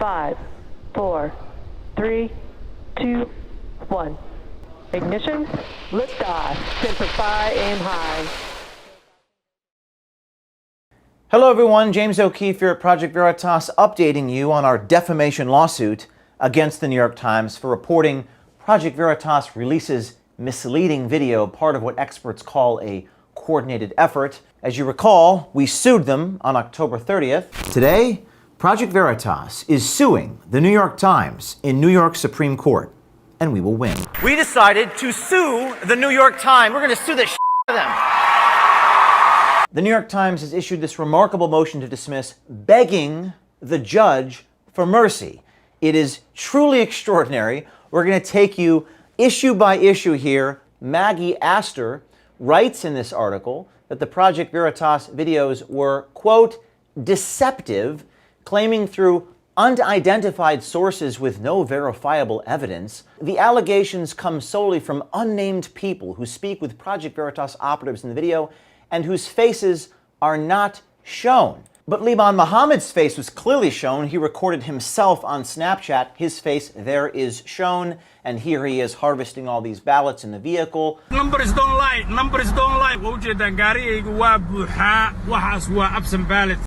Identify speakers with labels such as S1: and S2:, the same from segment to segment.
S1: 5, 4, 3, 2, 1. Ignition, liftoff, Semper Fi, aim high.
S2: Hello everyone, James O'Keefe here at Project Veritas, updating you on our defamation lawsuit against the New York Times for reporting Project Veritas releases misleading video, part of what experts call a coordinated effort. As you recall, we sued them on October 30th. Today, Project Veritas is suing the New York Times in New York Supreme Court, and we will win. We decided to sue the New York Times. We're going to sue the shit out of them. The New York Times has issued this remarkable motion to dismiss, begging the judge for mercy. It is truly extraordinary. We're going to take you issue by issue here. Maggie Astor writes in this article that the Project Veritas videos were, quote, deceptive, claiming through unidentified sources with no verifiable evidence. The allegations come solely from unnamed people who speak with Project Veritas operatives in the video and whose faces are not shown. But Liban Mohammed's face was clearly shown. He recorded himself on Snapchat. His face there is shown, and here he is harvesting all these ballots in the vehicle.
S3: Numbers don't lie.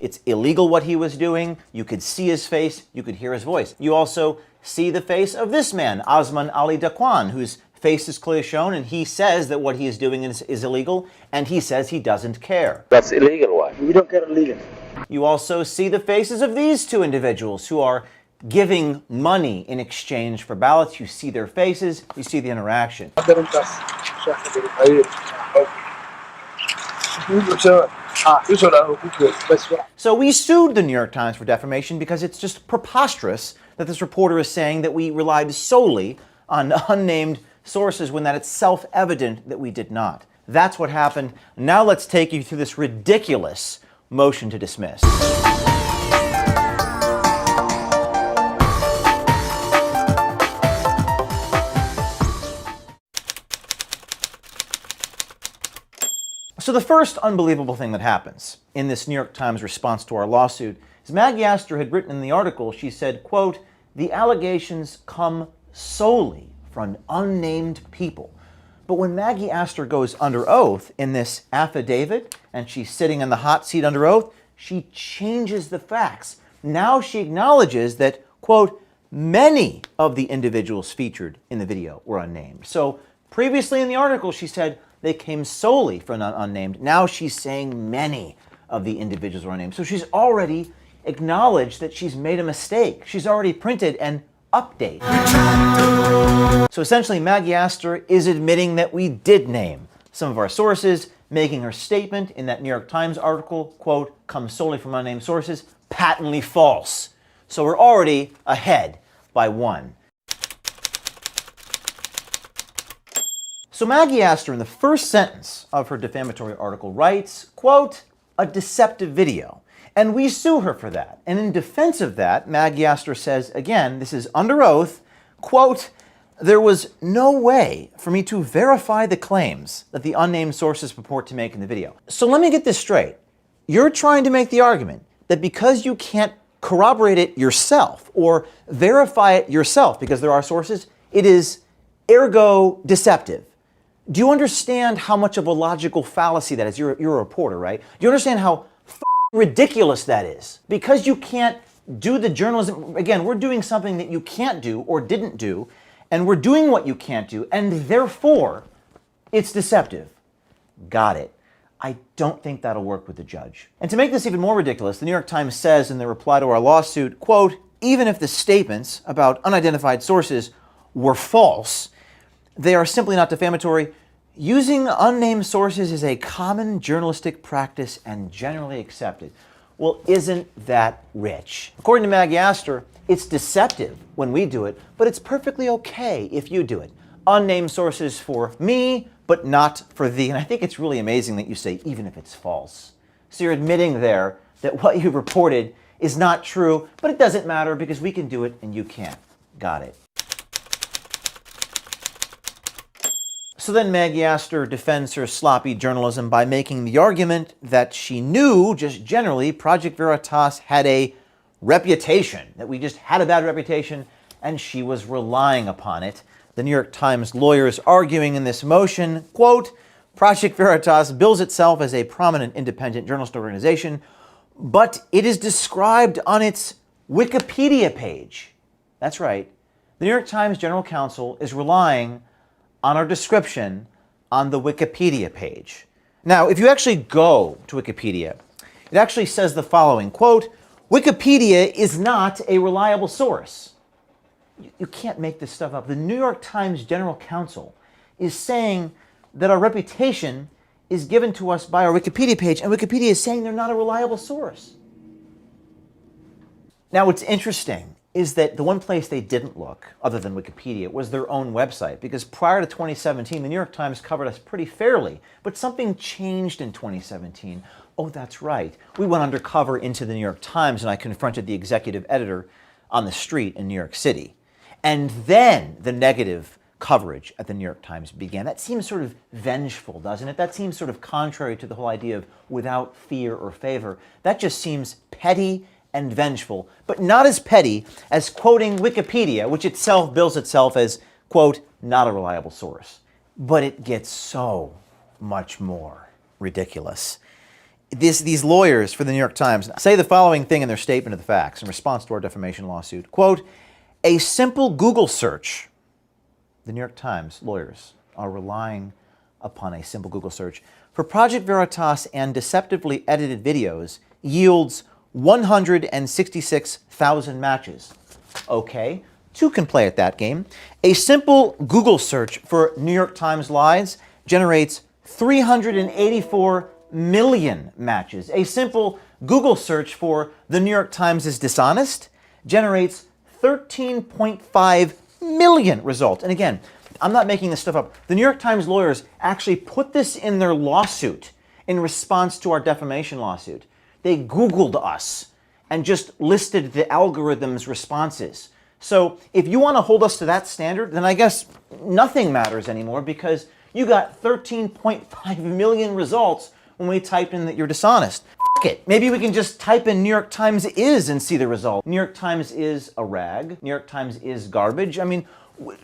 S2: It's illegal what he was doing. You could see his face, you could hear his voice. You also see the face of this man, Osman Ali Dakwan, whose face is clearly shown, and he says that what he is doing is illegal, and he says he doesn't care.
S4: That's illegal, why?
S5: We don't care illegal.
S2: You also see the faces of these two individuals who are giving money in exchange for ballots. You see their faces, you see the interaction. So we sued the New York Times for defamation because it's just preposterous that this reporter is saying that we relied solely on unnamed sources when that it's self-evident that we did not. That's what happened. Now let's take you through this ridiculous motion to dismiss. So the first unbelievable thing that happens in this New York Times response to our lawsuit is Maggie Astor had written in the article, she said, quote, the allegations come solely from unnamed people. But when Maggie Astor goes under oath in this affidavit, and she's sitting in the hot seat under oath, she changes the facts. Now she acknowledges that, quote, many of the individuals featured in the video were unnamed. So previously in the article, she said they came solely from unnamed. Now she's saying many of the individuals were unnamed. So she's already acknowledged that she's made a mistake. She's already printed an update. So essentially, Maggie Astor is admitting that we did name some of our sources, making her statement in that New York Times article, quote, comes solely from unnamed sources, patently false. So we're already ahead by one. So Maggie Astor, in the first sentence of her defamatory article, writes, quote, a deceptive video. And we sue her for that. And in defense of that, Maggie Astor says, again, this is under oath, quote, there was no way for me to verify the claims that the unnamed sources purport to make in the video. So let me get this straight. You're trying to make the argument that because you can't corroborate it yourself or verify it yourself because there are sources, it is ergo deceptive. Do you understand how much of a logical fallacy that is? You're a reporter, right? Do you understand how ridiculous that is? Because you can't do the journalism, again, we're doing something that you can't do or didn't do, and we're doing what you can't do, and therefore, it's deceptive. Got it. I don't think that'll work with the judge. And to make this even more ridiculous, the New York Times says in their reply to our lawsuit, quote, even if the statements about unidentified sources were false, they are simply not defamatory. Using unnamed sources is a common journalistic practice and generally accepted. Well, isn't that rich? According to Maggie Astor, it's deceptive when we do it, but it's perfectly okay if you do it. Unnamed sources for me, but not for thee. And I think it's really amazing that you say, even if it's false. So you're admitting there that what you reported is not true, but it doesn't matter because we can do it and you can't. Got it. So then Maggie Astor defends her sloppy journalism by making the argument that she knew, just generally, Project Veritas had a reputation, that we just had a bad reputation, and she was relying upon it. The New York Times lawyers arguing in this motion, quote, Project Veritas bills itself as a prominent independent journalist organization, but it is described on its Wikipedia page. That's right. The New York Times General Counsel is relying on our description on the Wikipedia page. Now, if you actually go to Wikipedia, it actually says the following, quote, Wikipedia is not a reliable source. You can't make this stuff up. The New York Times General Counsel is saying that our reputation is given to us by our Wikipedia page, and Wikipedia is saying they're not a reliable source. Now, what's interesting is that the one place they didn't look, other than Wikipedia, was their own website, because prior to 2017, the New York Times covered us pretty fairly, but something changed in 2017. Oh, that's right. We went undercover into the New York Times, and I confronted the executive editor on the street in New York City. And then the negative coverage at the New York Times began. That seems sort of vengeful, doesn't it? That seems sort of contrary to the whole idea of without fear or favor. That just seems petty and vengeful, but not as petty as quoting Wikipedia, which itself bills itself as, quote, not a reliable source. But it gets so much more ridiculous. These lawyers for the New York Times say the following thing in their statement of the facts in response to our defamation lawsuit. Quote, a simple Google search. The New York Times lawyers are relying upon a simple Google search for Project Veritas and deceptively edited videos yields 166,000 matches. Okay, two can play at that game. A simple Google search for New York Times lies generates 384 million matches. A simple Google search for the New York Times is dishonest generates 13.5 million results. And again, I'm not making this stuff up. The New York Times lawyers actually put this in their lawsuit in response to our defamation lawsuit. They Googled us and just listed the algorithm's responses. So if you want to hold us to that standard, then I guess nothing matters anymore, because you got 13.5 million results when we typed in that you're dishonest. F it. Maybe we can just type in New York Times is and see the result. New York Times is a rag. New York Times is garbage. I mean,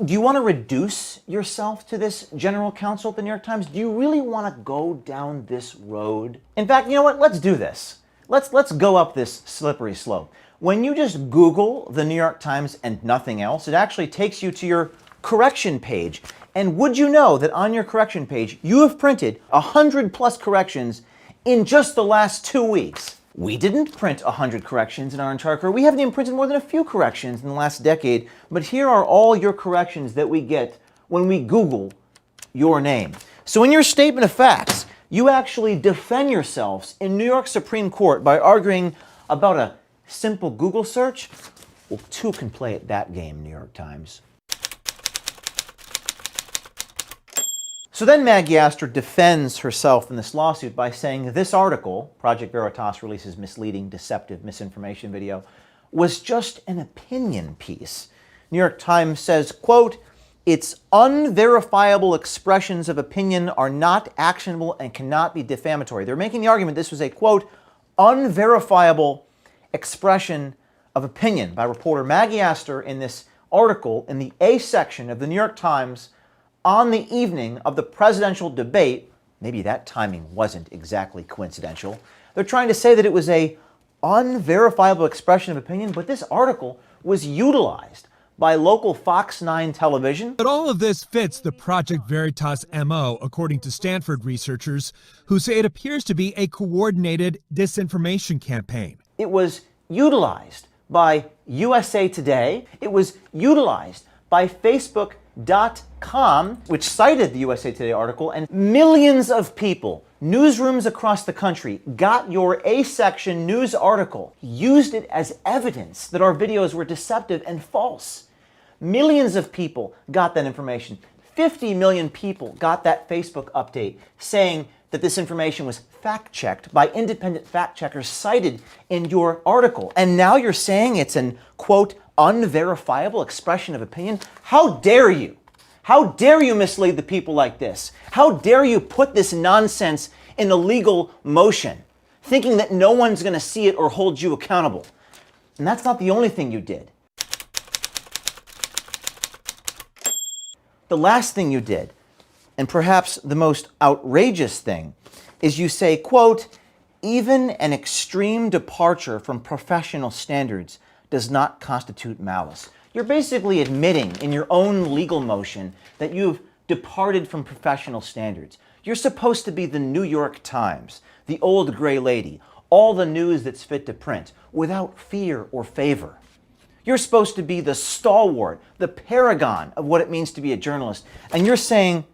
S2: do you want to reduce yourself to this general counsel at the New York Times? Do you really want to go down this road? In fact, you know what? Let's do this. Let's go up this slippery slope. When you just Google the New York Times and nothing else, it actually takes you to your correction page. And would you know that on your correction page, you have printed 100+ corrections in just the last 2 weeks? We didn't print 100 corrections in our entire career. We haven't even printed more than a few corrections in the last decade. But here are all your corrections that we get when we Google your name. So in your statement of facts, you actually defend yourselves in New York Supreme Court by arguing about a simple Google search. Well, two can play at that game, New York Times. So then Maggie Astor defends herself in this lawsuit by saying this article, Project Veritas releases misleading, deceptive misinformation video, was just an opinion piece. New York Times says, quote, its unverifiable expressions of opinion are not actionable and cannot be defamatory. They're making the argument this was a, quote, unverifiable expression of opinion by reporter Maggie Astor in this article in the A section of the New York Times on the evening of the presidential debate. Maybe that timing wasn't exactly coincidental. They're trying to say that it was a unverifiable expression of opinion, but this article was utilized by local Fox 9 television.
S3: But all of this fits the Project Veritas MO, according to Stanford researchers, who say it appears to be a coordinated disinformation campaign.
S2: It was utilized by USA Today. It was utilized by Facebook.com, which cited the USA Today article, and millions of people, newsrooms across the country, got your A-section news article, used it as evidence that our videos were deceptive and false. Millions of people got that information. 50 million people got that Facebook update saying that this information was fact-checked by independent fact-checkers cited in your article. And now you're saying it's an, quote, unverifiable expression of opinion? How dare you? How dare you mislead the people like this? How dare you put this nonsense in a legal motion, thinking that no one's going to see it or hold you accountable? And that's not the only thing you did. The last thing you did, and perhaps the most outrageous thing, is you say, quote, even an extreme departure from professional standards does not constitute malice. You're basically admitting in your own legal motion that you've departed from professional standards. You're supposed to be the New York Times, the old gray lady, all the news that's fit to print, without fear or favor. You're supposed to be the stalwart, the paragon of what it means to be a journalist. And you're saying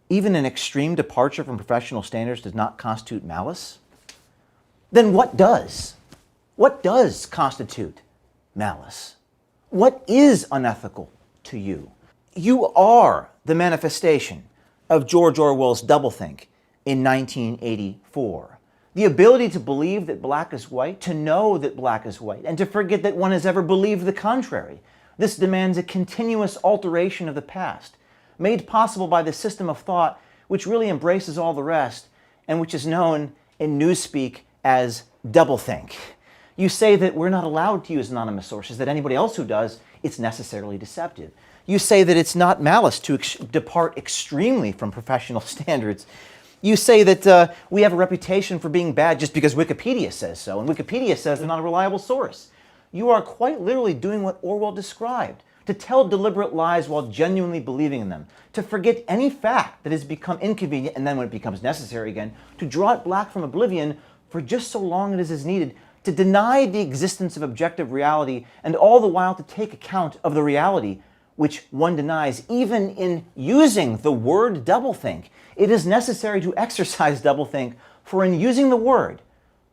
S2: even an extreme departure from professional standards does not constitute malice? Then what does? What does constitute malice? What is unethical to you? You are the manifestation of George Orwell's doublethink in 1984. The ability to believe that black is white, to know that black is white, and to forget that one has ever believed the contrary. This demands a continuous alteration of the past, made possible by the system of thought which really embraces all the rest, and which is known in newspeak as doublethink. You say that we're not allowed to use anonymous sources, that anybody else who does, it's necessarily deceptive. You say that it's not malice to depart extremely from professional standards. You say that we have a reputation for being bad just because Wikipedia says so, and Wikipedia says they're not a reliable source. You are quite literally doing what Orwell described, to tell deliberate lies while genuinely believing in them, to forget any fact that has become inconvenient, and then when it becomes necessary again, to draw it black from oblivion for just so long as is needed, to deny the existence of objective reality, and all the while to take account of the reality which one denies, even in using the word doublethink. It is necessary to exercise doublethink, for in using the word,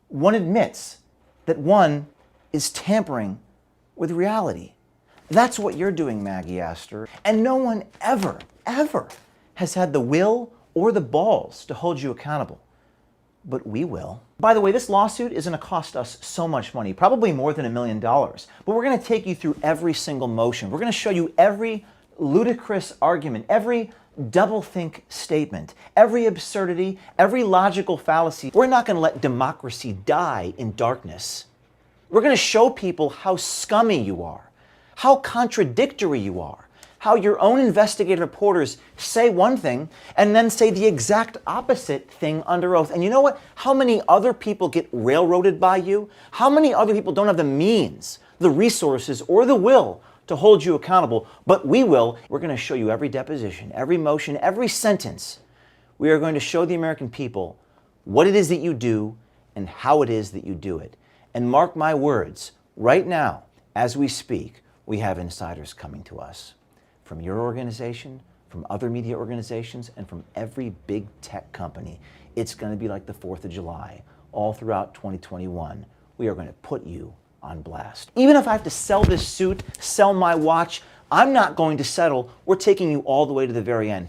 S2: one admits that one is tampering with reality. That's what you're doing, Maggie Astor. And no one ever, ever has had the will or the balls to hold you accountable. But we will. By the way, this lawsuit is going to cost us so much money, probably more than $1 million. But we're going to take you through every single motion. We're going to show you every ludicrous argument, every doublethink statement, every absurdity, every logical fallacy. We're not going to let democracy die in darkness. We're going to show people how scummy you are, how contradictory you are, how your own investigative reporters say one thing and then say the exact opposite thing under oath. And you know what? How many other people get railroaded by you? How many other people don't have the means, the resources, or the will to hold you accountable? But we will. We're going to show you every deposition, every motion, every sentence. We are going to show the American people what it is that you do and how it is that you do it. And mark my words, right now, as we speak, we have insiders coming to us. From your organization, from other media organizations, and from every big tech company. It's going to be like the 4th of July. All throughout 2021, we are going to put you on blast. Even if I have to sell this suit, sell my watch, I'm not going to settle. We're taking you all the way to the very end.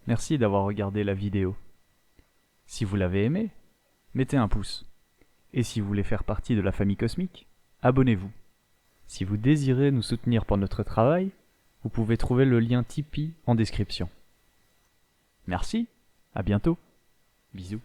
S4: Merci d'avoir regardé la vidéo. Si vous l'avez aimé, mettez un pouce. Et si vous voulez faire partie de la famille cosmique, abonnez-vous. Si vous désirez nous soutenir pour notre travail, vous pouvez trouver le lien Tipeee en description. Merci, à bientôt. Bisous.